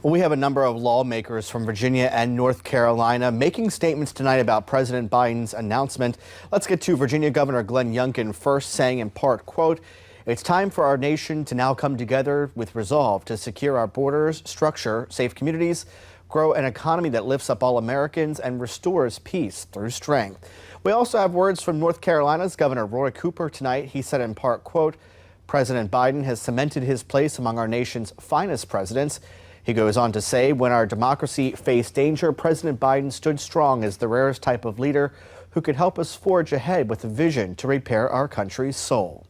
Well, we have a number of lawmakers from Virginia and North Carolina making statements tonight about President Biden's announcement. Let's get to Virginia Governor Glenn Youngkin first, saying in part, quote, "It's time for our nation to now come together with resolve to secure our borders, structure safe communities, grow an economy that lifts up all Americans and restores peace through strength." We also have words from North Carolina's Governor Roy Cooper tonight. He said in part, quote, "President Biden has cemented his place among our nation's finest presidents." He goes on to say, when our democracy faced danger, President Biden stood strong as the rarest type of leader who could help us forge ahead with a vision to repair our country's soul.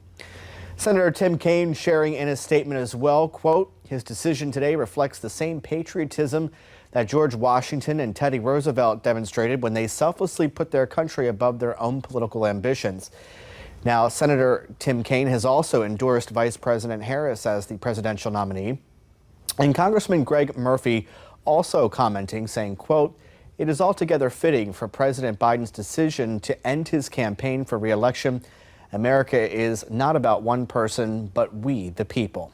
Senator Tim Kaine sharing in his statement as well, quote, "His decision today reflects the same patriotism that George Washington and Teddy Roosevelt demonstrated when they selflessly put their country above their own political ambitions." Now, Senator Tim Kaine has also endorsed Vice President Harris as the presidential nominee. And Congressman Greg Murphy also commenting, saying, quote, "It is altogether fitting for President Biden's decision to end his campaign for re-election. America is not about one person, but we, the people."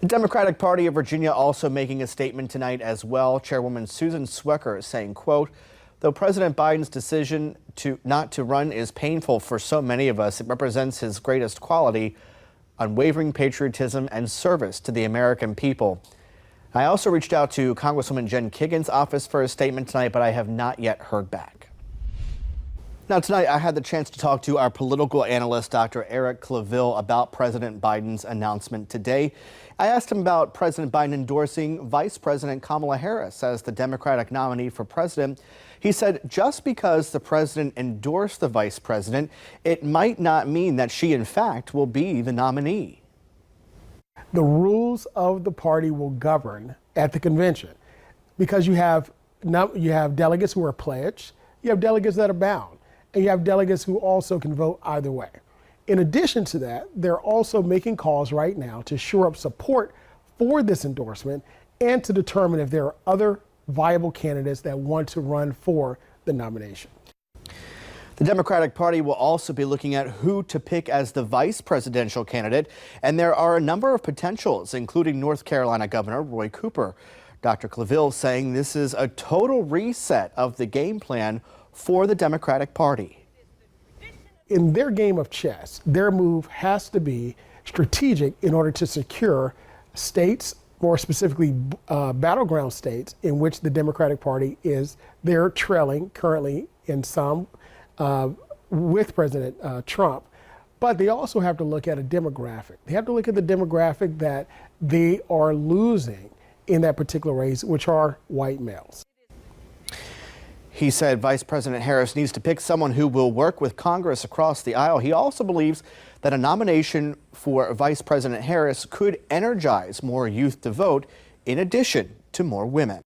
The Democratic Party of Virginia also making a statement tonight as well. Chairwoman Susan Swecker saying, quote, "Though President Biden's decision not to run is painful for so many of us, it represents his greatest quality, unwavering patriotism and service to the American people." I also reached out to Congresswoman Jen Kiggin's office for a statement tonight, but I have not yet heard back. Now, tonight I had the chance to talk to our political analyst, Dr. Eric Claville, about President Biden's announcement today. I asked him about President Biden endorsing Vice President Kamala Harris as the Democratic nominee for president. He said just because the president endorsed the vice president, it might not mean that she, in fact, will be the nominee. The rules of the party will govern at the convention because you have delegates who are pledged, you have delegates that are bound, and you have delegates who also can vote either way. In addition to that, they're also making calls right now to shore up support for this endorsement and to determine if there are other viable candidates that want to run for the nomination. The Democratic Party will also be looking at who to pick as the vice presidential candidate, and there are a number of potentials, including North Carolina Governor Roy Cooper. Dr. Claville saying this is a total reset of the game plan for the Democratic Party. In their game of chess, their move has to be strategic in order to secure states, more specifically battleground states, in which the Democratic Party they're trailing currently in some with President Trump, but they also have to look at a demographic. They have to look at the demographic that they are losing in that particular race, which are white males. He said Vice President Harris needs to pick someone who will work with Congress across the aisle. He also believes that a nomination for Vice President Harris could energize more youth to vote, in addition to more women.